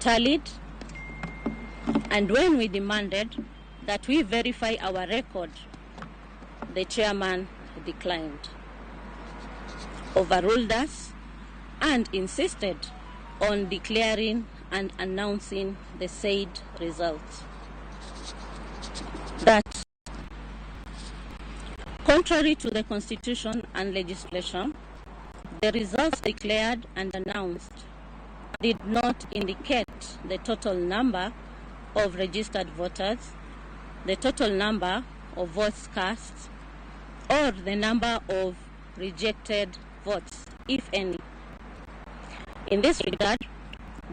tallied, and when we demanded that we verify our record, the chairman declined, overruled us, and insisted on declaring and announcing the said results. That, contrary to the Constitution and legislation, the results declared and announced did not indicate the total number of registered voters, the total number of votes cast, or the number of rejected votes, if any. In this regard,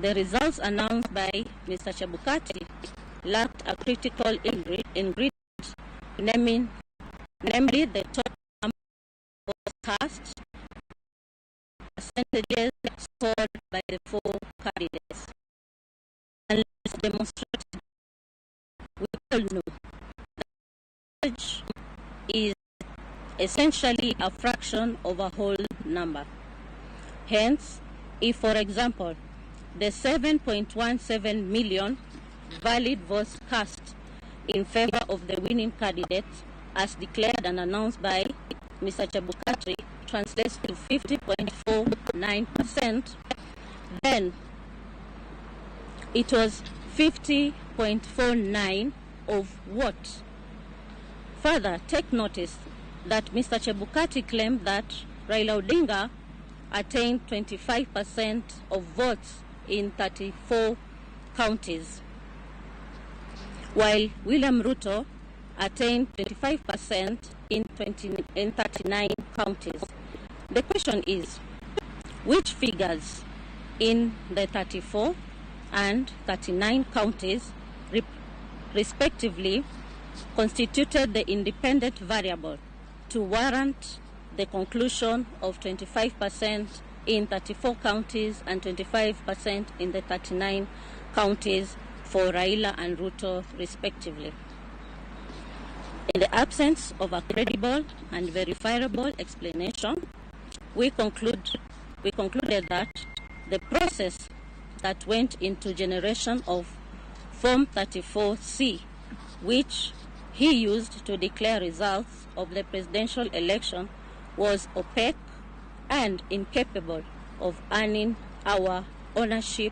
the results announced by Mr. Chebukati lacked a critical ingredient, namely the total number of votes cast, percentages scored by the four candidates. And let's demonstrate, we all know that percentage is essentially a fraction of a whole number. Hence, if, for example, the 7.17 million valid votes cast in favor of the winning candidate, as declared and announced by Mr. Chebukati, translates to 50.49%, then it was 50.49 of what? Further, take notice that Mr. Chebukati claimed that Raila Odinga attained 25% of votes in 34 counties, while William Ruto attained 25% in 39 counties. The question is, which figures in the 34 and 39 counties respectively constituted the independent variable to warrant the conclusion of 25% in 34 counties and 25% in the 39 counties for Raila and Ruto respectively? In the absence of a credible and verifiable explanation, we concluded that the process that went into generation of Form 34C, which he used to declare results of the presidential election, was opaque and incapable of earning our ownership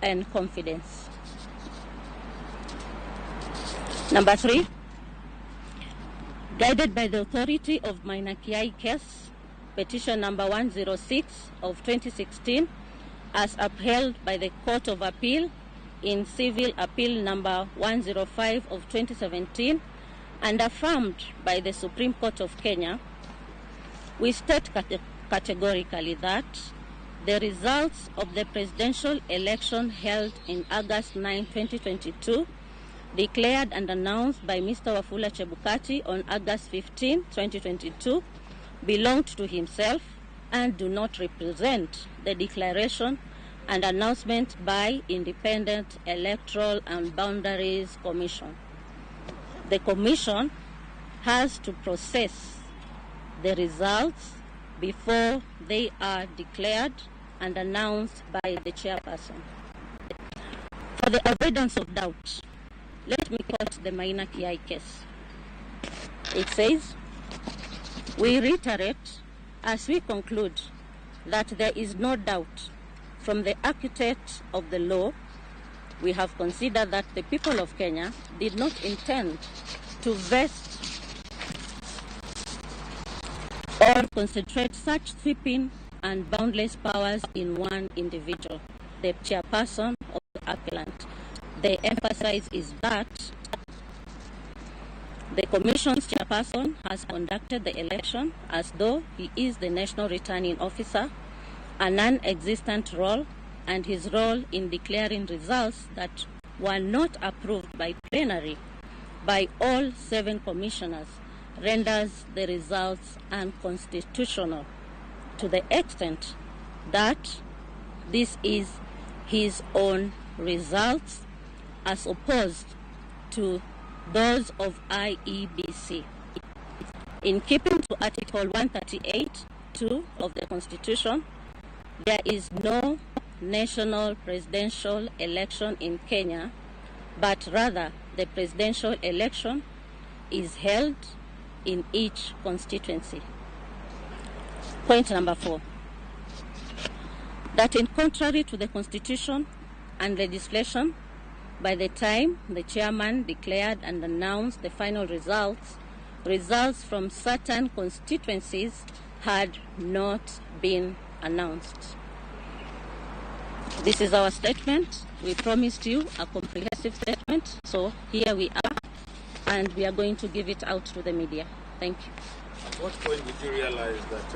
and confidence. Number 3, guided by the authority of Maina Kiai case, petition number 106 of 2016, as upheld by the Court of Appeal in Civil Appeal number 105 of 2017 and affirmed by the Supreme Court of Kenya, we state categorically that the results of the presidential election held in August 9, 2022, declared and announced by Mr. Wafula Chebukati on August 15, 2022, belonged to himself and do not represent the declaration and announcement by Independent Electoral and Boundaries Commission. The Commission has to process the results before they are declared and announced by the chairperson. For the avoidance of doubt, let me quote the Maina Kiai case. It says, "We reiterate as we conclude that there is no doubt from the architect of the law, we have considered that the people of Kenya did not intend to vest or concentrate such sweeping and boundless powers in one individual, the chairperson of the appellant. The emphasis is that the Commission's chairperson has conducted the election as though he is the National Returning Officer, a non-existent role, and his role in declaring results that were not approved by plenary by all 7 commissioners renders the results unconstitutional to the extent that this is his own results as opposed to those of IEBC. In keeping to Article 138(2) of the Constitution, there is no national presidential election in Kenya, but rather the presidential election is held in each constituency. Point number 4, that in contrary to the Constitution and legislation, by the time the chairman declared and announced the final results, results from certain constituencies had not been announced. This is our statement. We promised you a comprehensive statement, so here we are, and we are going to give it out to the media. Thank you. At what point did you realize that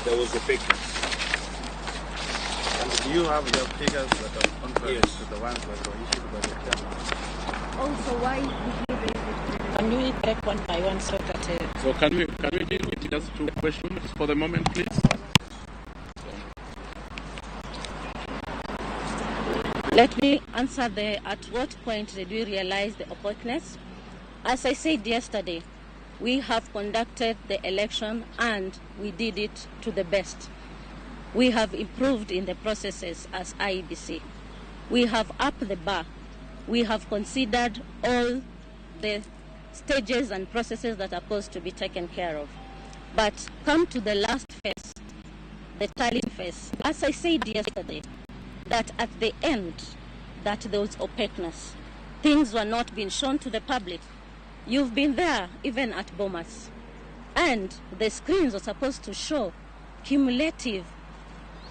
there was a fake? And do you have your figures that are contrary Yes. to the ones that were issued by the chairman? Also, why did you raise it? Can we take one by one so that... So can we deal with just 2 questions for the moment, please? Let me answer at what point did we realize the opaqueness? As I said yesterday, we have conducted the election and we did it to the best. We have improved in the processes as IEBC. We have upped the bar. We have considered all the stages and processes that are supposed to be taken care of. But come to the last phase, the tallying phase. As I said yesterday, that at the end, that there was opaqueness. Things were not being shown to the public. You've been there, even at Bomas. And the screens are supposed to show cumulative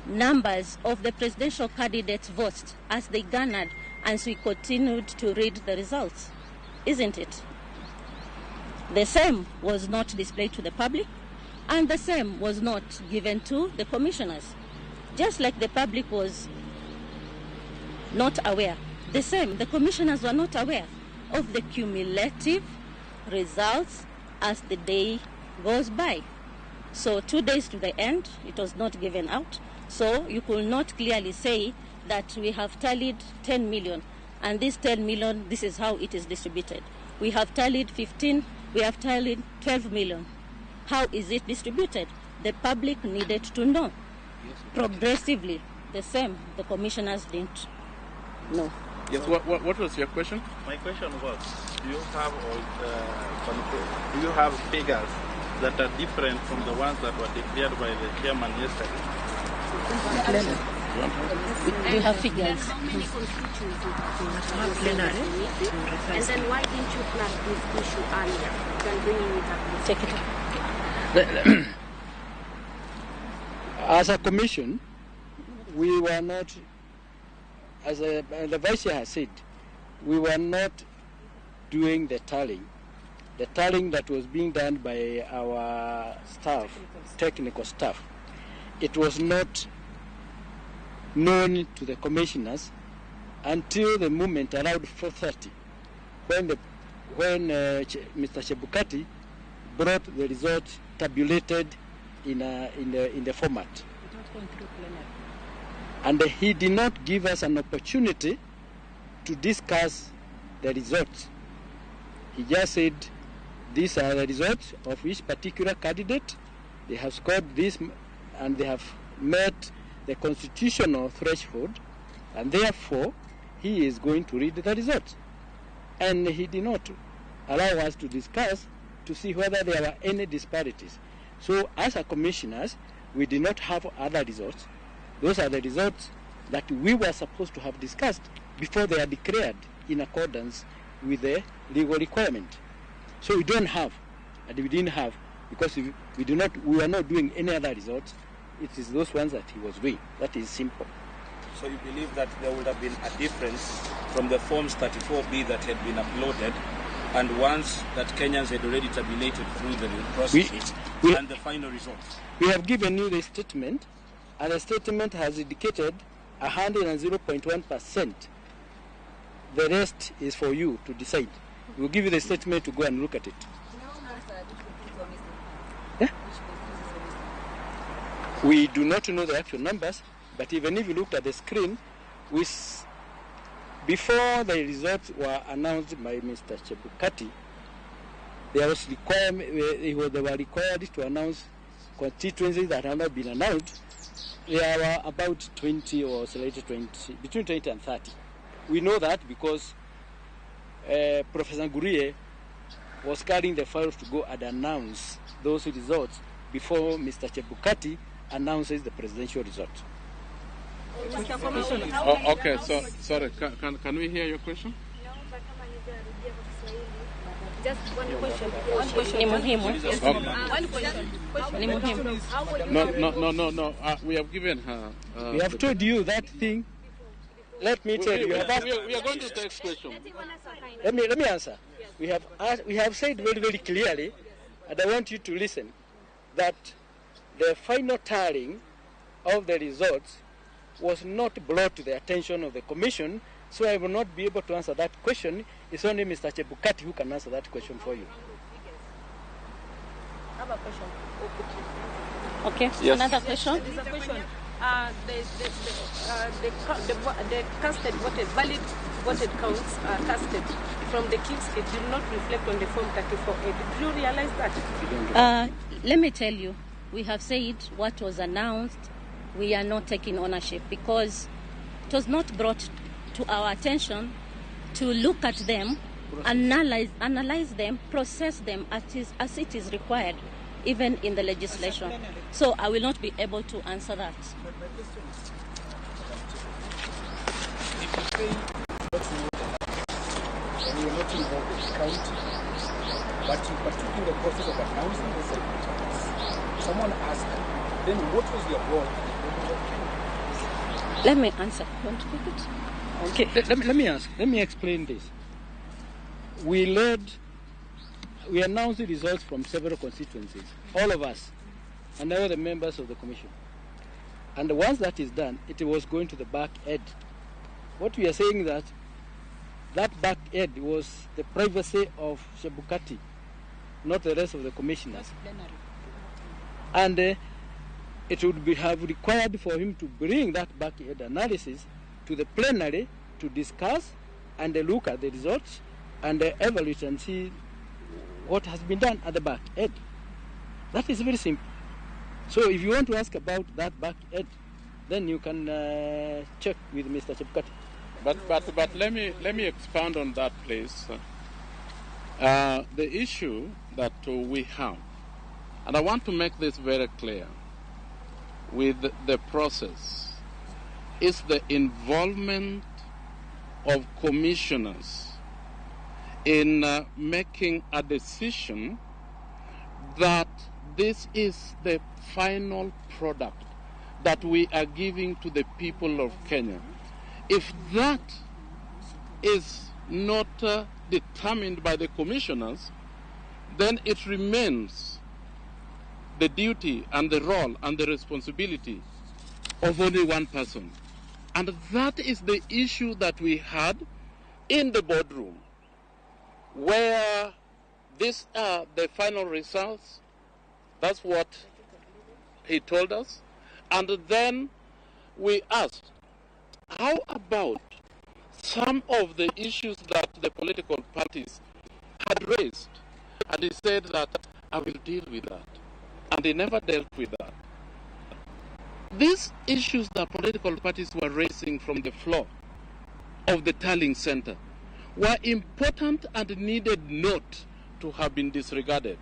numbers of the presidential candidates' votes as they garnered, as we continued to read the results. Isn't it? The same was not displayed to the public, and the same was not given to the commissioners. Just like the public was not aware, the same, the commissioners were not aware of the cumulative results as the day goes by. So 2 days to the end, it was not given out. So you could not clearly say that we have tallied 10 million, and this 10 million, this is how it is distributed. We have tallied 15, we have tallied 12 million. How is it distributed? The public needed to know. Progressively, the same, the commissioners didn't know. Yes, what was your question? My question was, do you have figures that are different from the ones that were declared by the chairman yesterday? We have figures. How many constituencies and then why didn't you flag this issue earlier than bringing it up? Take it up. As a commission, we were not, as the Vice Chair has said, we were not doing the tallying. The tallying that was being done by our staff, technical staff, it was not known to the commissioners until the moment around 4:30, when Mr. Chebukati brought the result tabulated in the format. And he did not give us an opportunity to discuss the results. He just said, these are the results of each particular candidate. They have scored this and they have met the constitutional threshold, and therefore he is going to read the results. And he did not allow us to discuss to see whether there were any disparities. So as a commissioners, we did not have other results. Those are the results that we were supposed to have discussed before they are declared in accordance with the legal requirement. So we don't have, and we didn't have, because we were not doing any other results. It is those ones that he was doing. That is simple. So you believe that there would have been a difference from the Forms 34B that had been uploaded and ones that Kenyans had already tabulated through the process and the final results? We have given you the statement, and the statement has indicated 100.1%. The rest is for you to decide. We'll give you the statement to go and look at it. Yeah? We do not know the actual numbers, but even if you looked at the screen, before the results were announced by Mr. Chebukati, they were required to announce constituencies that had not been announced, There were about 20 or slated 20, between 20 and 30. We know that because Professor Ngurie was carrying the files to go and announce those results before Mr. Chebukati announces the presidential result. Oh, okay, so sorry, can we hear your question? Just one question. Ni muhimu. Ni muhimu. No. We have given her. We have told you that thing. Let me tell you. We are going to take question. Let me answer. We have said very, very clearly, and I want you to listen, that the final tallying of the results was not brought to the attention of the commission, so I will not be able to answer that question. It's only Mr. Chebukati who can answer that question for you. I have a question. Okay, Yes. another question? There's a question. The casted valid voted counts are casted from the kits. It did not reflect on the Form 34A. Did you realize that? Let me tell you, we have said what was announced. We are not taking ownership because it was not brought to our attention to look at them, analyze them, process them as it is required, even in the legislation. So I will not be able to answer that. If you say what you know, and you're not involved in counting, but you partook in the process of announcing the results, someone asked, then what was your role at the government of Kenya? Let me answer. You want to take it? Okay, let me ask. Let me explain this. We announced the results from several constituencies, all of us, and all the members of the commission. And once that is done, it was going to the back end. What we are saying that back end was the privacy of Chebukati, not the rest of the commissioners. And it would have required for him to bring that back end analysis to the plenary to discuss and look at the results and evaluate and see what has been done at the back end. That is very simple. So if you want to ask about that back end, then you can check with Mr. Chebukati. But let me expound on that, please. The issue that we have, and I want to make this very clear, with the process, is the involvement of commissioners in making a decision that this is the final product that we are giving to the people of Kenya. If that is not determined by the commissioners, then it remains the duty and the role and the responsibility of only one person. And that is the issue that we had in the boardroom, where these are the final results. That's what he told us. And then we asked, how about some of the issues that the political parties had raised? And he said that, I will deal with that. And they never dealt with that. These issues that political parties were raising from the floor of the tallying center were important and needed not to have been disregarded.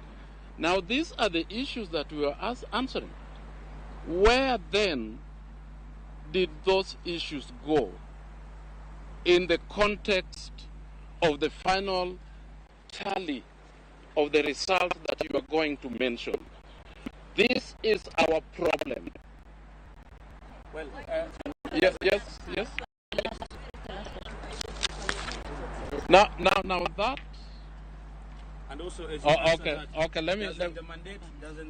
Now, these are the issues that we were answering. Where then did those issues go in the context of the final tally of the results that you are going to mention? This is our problem. Well, Yes. Now that. and also, as Oh, you answer okay, that, okay. Let me. doesn't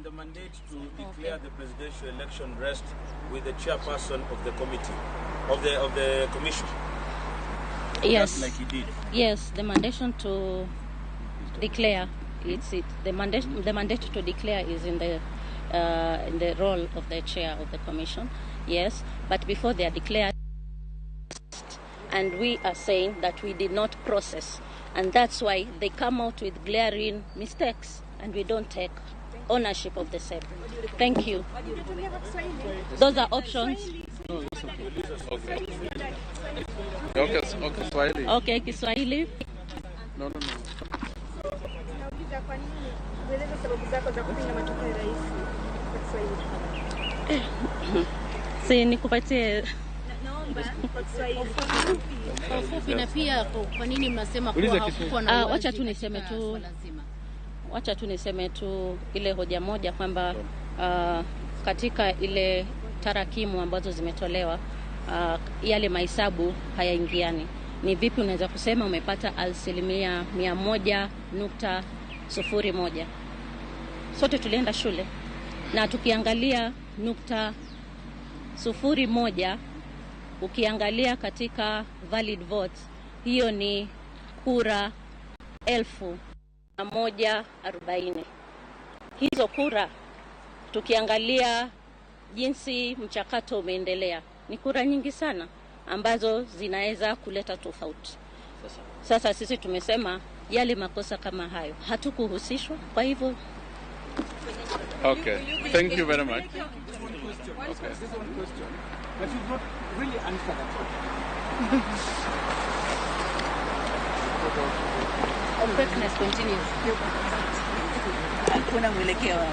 the mandate to declare the presidential election rest with the chairperson of the committee, of the commission? Yes. Like he did. Yes, the mandate to declare. The mandate to declare is in the role of the chair of the commission. Yes, but before they are declared, and we are saying that we did not process, and that's why they come out with glaring mistakes, and we don't take ownership of the same. Thank you. Those are options. Okay. Okay, Swahili. Okay, Kiswahili. No. Si nikupatie kwa ufupi, na pia kwa nini mnasema kuwa hakukuwa na wacha tu niseme tu ile hoja moja kwamba katika ile tarakimu ambazo zimetolewa yale mahesabu hayaingiani. Ni vipi unaweza kusema umepata 100.01? Sote tulienda shule na tukiangalia 0.01, ukiangalia katika valid votes, hiyo ni kura 1140. Hizo kura tukiangalia jinsi mchakato umeendelea, ni kura nyingi sana ambazo zinaweza kuleta tofauti. Sasa sisi tumesema yale makosa kama hayo hatukuhusishwa, kwa hivyo. Okay, thank you very much. There's one question, but you've not really answered that question. Fakeness continues. Hakuna mwelekeo.